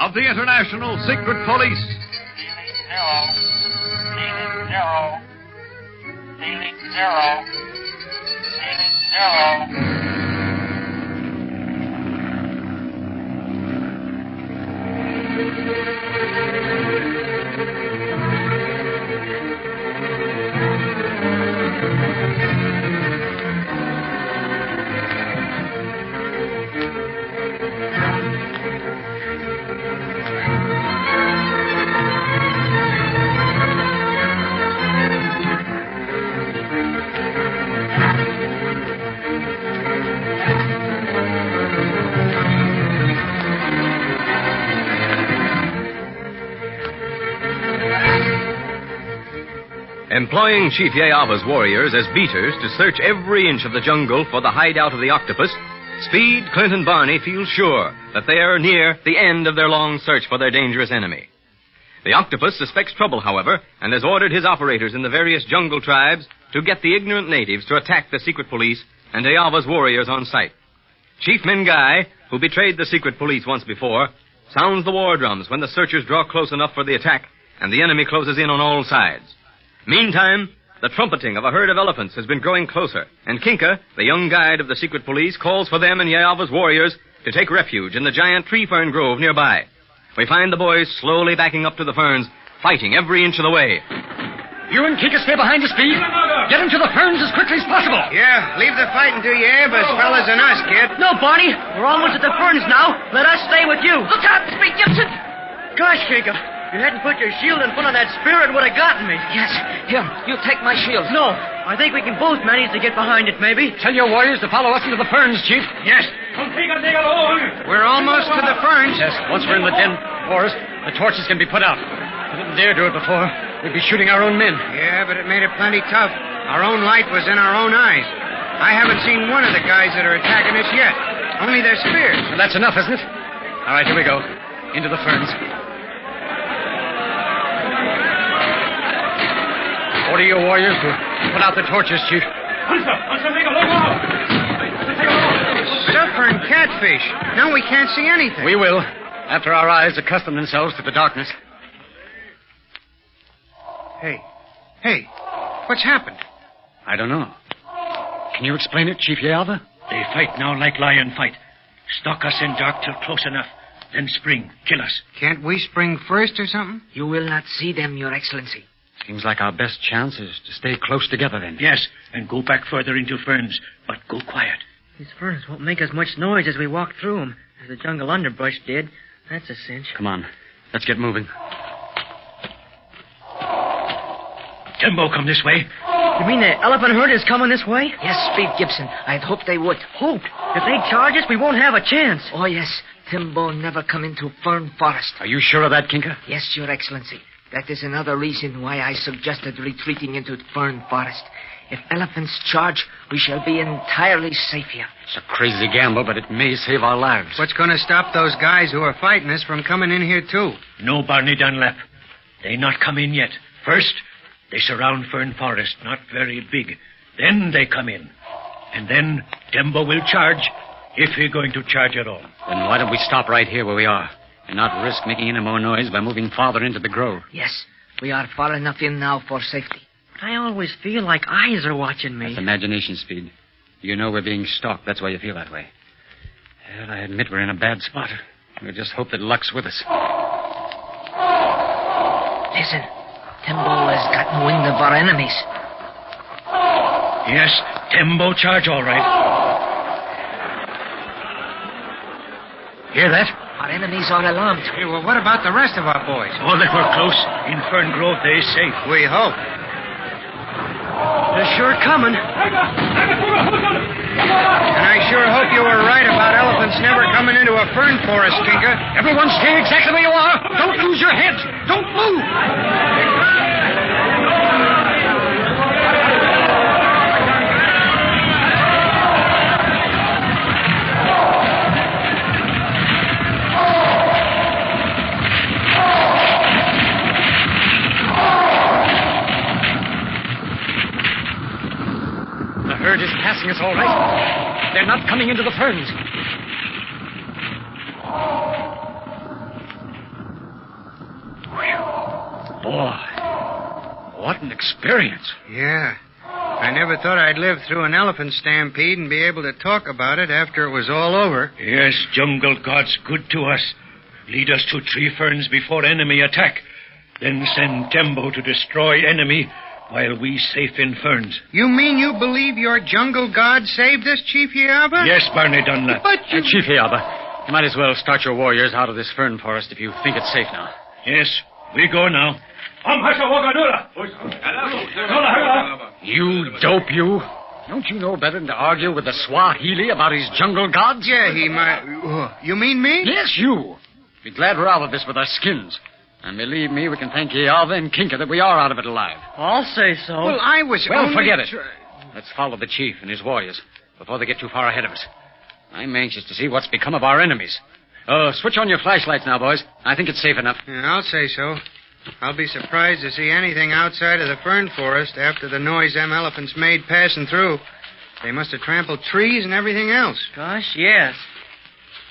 of the International Secret Police. Zero. Ceiling zero. Ceiling zero. Employing Chief Yayava's warriors as beaters to search every inch of the jungle for the hideout of the Octopus, Speed, Clint, and Barney feel sure that they are near the end of their long search for their dangerous enemy. The Octopus suspects trouble, however, and has ordered his operators in the various jungle tribes to get the ignorant natives to attack the secret police and Yayava's warriors on sight. Chief Mengai, who betrayed the secret police once before, sounds the war drums when the searchers draw close enough for the attack and the enemy closes in on all sides. Meantime, the trumpeting of a herd of elephants has been growing closer, and Kinka, the young guide of the secret police, calls for them and Yayava's warriors to take refuge in the giant tree fern grove nearby. We find the boys slowly backing up to the ferns, fighting every inch of the way. You and Kinka stay behind the Speed. Get into the ferns as quickly as possible. Yeah, leave the fighting to Yava's fellas and us, kid. No, Barney. We're almost at the ferns now. Let us stay with you. Look out, Speed Gibson! Gosh, Kinka. If you hadn't put your shield in front of that spear, it would have gotten me. Yes. Here, you take my shield. No. I think we can both manage to get behind it, maybe. Tell your warriors to follow us into the ferns, Chief. Yes. We're almost to the ferns. Yes, once we're in the den forest, the torches can be put out. We didn't dare do it before. We'd be shooting our own men. Yeah, but it made it plenty tough. Our own light was in our own eyes. I haven't seen one of the guys that are attacking us yet. Only their spears. Well, that's enough, isn't it? All right, here we go. Into the ferns. Order your warriors to put out the torches, Chief. Sulfur and catfish. Now we can't see anything. We will, after our eyes accustom themselves to the darkness. Hey, what's happened? I don't know. Can you explain it, Chief Yayava? They fight now like lion fight. Stalk us in dark till close enough. Then spring. Kill us. Can't we spring first or something? You will not see them, Your Excellency. Seems like our best chance is to stay close together, then. Yes, and go back further into ferns, but go quiet. These ferns won't make as much noise as we walk through them, as the jungle underbrush did. That's a cinch. Come on. Let's get moving. Tembo, come this way. You mean the elephant herd is coming this way? Yes, Speed Gibson. I'd hoped they would. Hope? If they charge us, we won't have a chance. Oh, yes. Timbo never come into fern forest. Are you sure of that, Kinka? Yes, Your Excellency. That is another reason why I suggested retreating into fern forest. If elephants charge, we shall be entirely safe here. It's a crazy gamble, but it may save our lives. What's going to stop those guys who are fighting us from coming in here, too? No, Barney Dunlap. They not come in yet. First, they surround fern forest, not very big. Then they come in. And then Tembo will charge, if we're going to charge at all. Then why don't we stop right here where we are and not risk making any more noise by moving farther into the grove? Yes, we are far enough in now for safety. I always feel like eyes are watching me. That's imagination, Speed. You know we're being stalked. That's why you feel that way. Well, I admit we're in a bad spot. We just hope that luck's with us. Listen, Tembo has gotten wind of our enemies. Yes, Tembo charge all right. Hear that? Our enemies are alarmed. Hey, well, what about the rest of our boys? Oh, that we're close. In Fern Grove, they're safe. We hope. They're sure coming. And I sure hope you were right about elephants never coming into a fern forest, Kinka. Everyone stay exactly where you are. Don't lose your heads. Don't move. The herd is passing us all right. They're not coming into the ferns. Boy, what an experience. Yeah. I never thought I'd live through an elephant stampede and be able to talk about it after it was all over. Yes, jungle god's good to us. Lead us to tree ferns before enemy attack. Then send Tembo to destroy enemy while we safe in ferns. You mean you believe your jungle god saved us, Chief Yaba? Yes, Barney Dunlap. But you... Chief Yaba, you might as well start your warriors out of this fern forest if you think it's safe now. Yes, we go now. You dope, you. Don't you know better than to argue with the Swahili about his jungle gods? Yeah, he might... You mean me? Yes, you. Be glad we're out of this with our skins. And believe me, we can thank Yalva and Kinka that we are out of it alive. I'll say so. Well, I was Well, forget it. Let's follow the chief and his warriors before they get too far ahead of us. I'm anxious to see what's become of our enemies. Oh, switch on your flashlights now, boys. I think it's safe enough. Yeah, I'll say so. I'll be surprised to see anything outside of the fern forest after the noise them elephants made passing through. They must have trampled trees and everything else. Gosh, yes.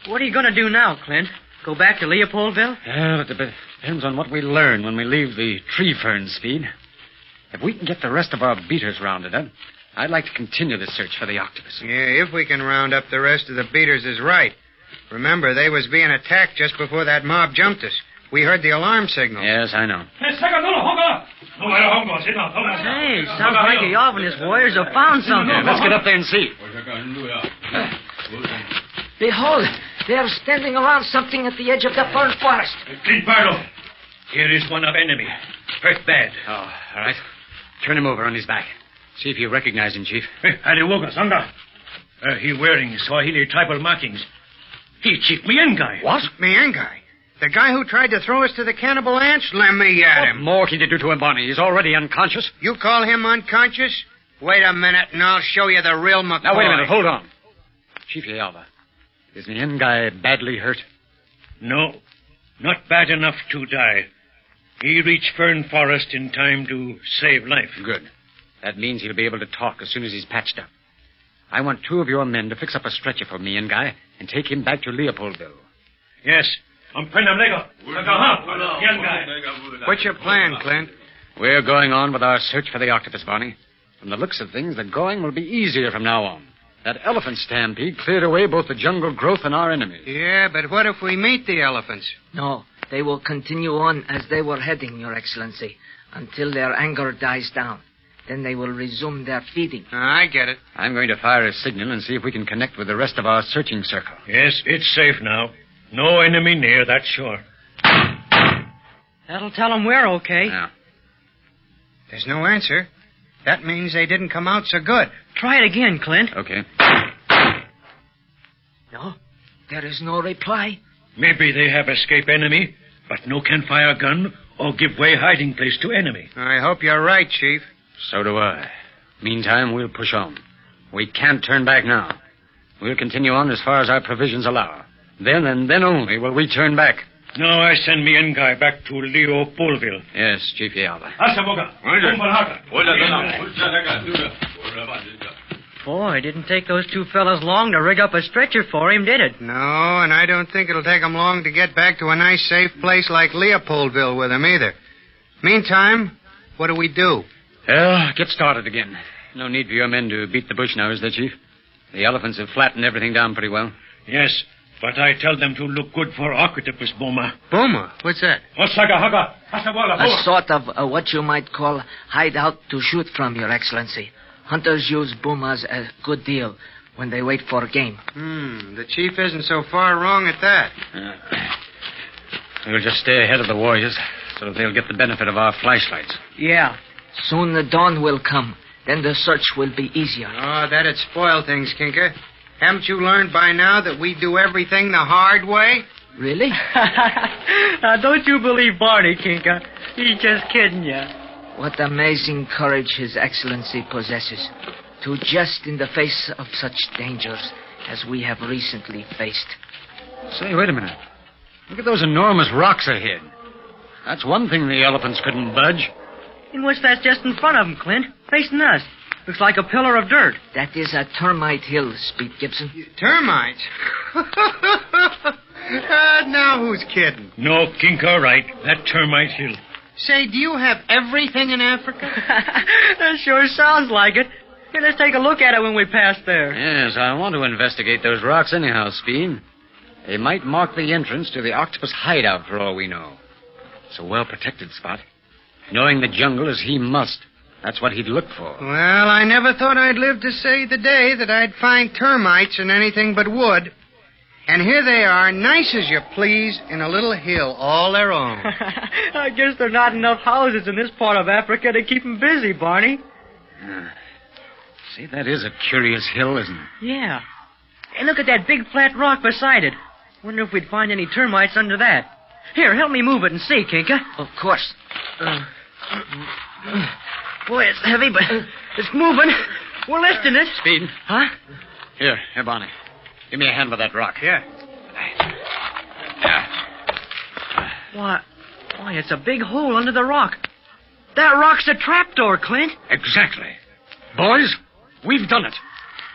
What are you going to do now, Clint? Go back to Leopoldville? Well, it depends on what we learn when we leave the tree fern, Speed. If we can get the rest of our beaters rounded up, I'd like to continue the search for the octopus. Yeah, if we can round up the rest of the beaters is right. Remember, they was being attacked just before that mob jumped us. We heard the alarm signal. Yes, I know. Hey, sounds like Yalva and his warriors have found something. Yeah, let's get up there and see. Behold, they are standing around something at the edge of the fern forest. Clint Barlow. Here is one of enemy. Hurt bad. Oh, all right. Turn him over on his back. See if you recognize him, Chief. He wearing Swahili tribal markings. He Chief Miengai. What? Miengai? The guy who tried to throw us to the cannibal ants? Let me at What him. more can you do to him, Barney? He's already unconscious. You call him unconscious? Wait a minute, and I'll show you the real McCoy. Now, wait a minute. Hold on. Chief Yalva, is the end guy badly hurt? No, not bad enough to die. He reached Fern Forest in time to save life. Good. That means he'll be able to talk as soon as he's patched up. I want 2 of your men to fix up a stretcher for me and Guy and take him back to Leopoldville. Yes. What's your plan, Clint? We're going on with our search for the octopus, Barney. From the looks of things, the going will be easier from now on. That elephant stampede cleared away both the jungle growth and our enemies. Yeah, but what if we meet the elephants? No, they will continue on as they were heading, Your Excellency, until their anger dies down. Then they will resume their feeding. I get it. I'm going to fire a signal and see if we can connect with the rest of our searching circle. Yes, it's safe now. No enemy near, that's sure. That'll tell them we're okay. Yeah. There's no answer. That means they didn't come out so good. Try it again, Clint. Okay. No, there is no reply. Maybe they have escaped enemy, but no can fire gun or give way hiding place to enemy. I hope you're right, Chief. So do I. Meantime, we'll push on. We can't turn back now. We'll continue on as far as our provisions allow. Then and then only will we turn back. Now I send me and Guy back to Leopoldville. Yes, Chief Yalva. Boy, it didn't take those 2 fellas long to rig up a stretcher for him, did it? No, and I don't think it'll take them long to get back to a nice, safe place like Leopoldville with them either. Meantime, what do we do? Well, get started again. No need for your men to beat the bush now, is there, Chief? The elephants have flattened everything down pretty well. Yes, but I tell them to look good for octopus, Boma. Boma? What's that? A sort of what you might call hideout to shoot from, Your Excellency. Hunters use boomers a good deal when they wait for game. The chief isn't so far wrong at that. We'll just stay ahead of the warriors so that they'll get the benefit of our flashlights. Yeah. Soon the dawn will come. Then the search will be easier. Oh, that'd spoil things, Kinka. Haven't you learned by now that we do everything the hard way? Really? Now, don't you believe Barney, Kinka. He's just kidding you. What amazing courage His Excellency possesses to jest in the face of such dangers as we have recently faced. Say, wait a minute. Look at those enormous rocks ahead. That's one thing the elephants couldn't budge. And what's that just in front of them, Clint? Facing us. Looks like a pillar of dirt. That is a termite hill, Speed Gibson. Termites? Now who's kidding? No, Kinka right. That termite hill. Say, do you have everything in Africa? That sure sounds like it. Here, let's take a look at it when we pass there. Yes, I want to investigate those rocks anyhow, Speed. They might mark the entrance to the Octopus hideout for all we know. It's a well-protected spot. Knowing the jungle as he must, that's what he'd look for. Well, I never thought I'd live to see the day that I'd find termites in anything but wood. And here they are, nice as you please, in a little hill all their own. I guess there are not enough houses in this part of Africa to keep them busy, Barney. See, that is a curious hill, isn't it? Yeah. And look at that big flat rock beside it. Wonder if we'd find any termites under that. Here, help me move it and see, Kinka. Of course. Boy, it's heavy, but it's moving. We're lifting it. Speed. Huh? Here, Barney. Give me a hand with that rock. Yeah. Why, it's a big hole under the rock. That rock's a trapdoor, Clint. Exactly. Boys, we've done it.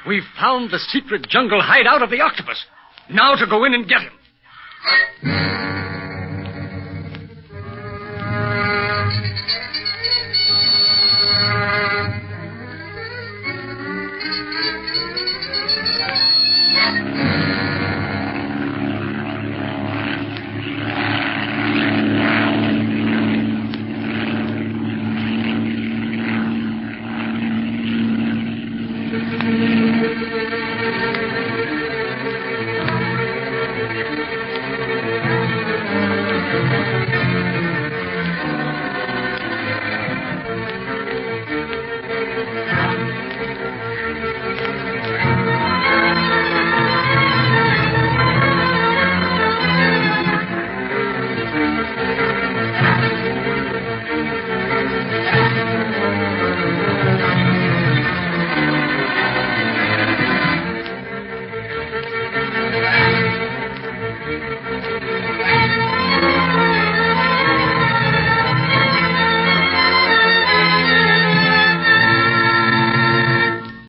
We've found the secret jungle hideout of the Octopus. Now to go in and get him.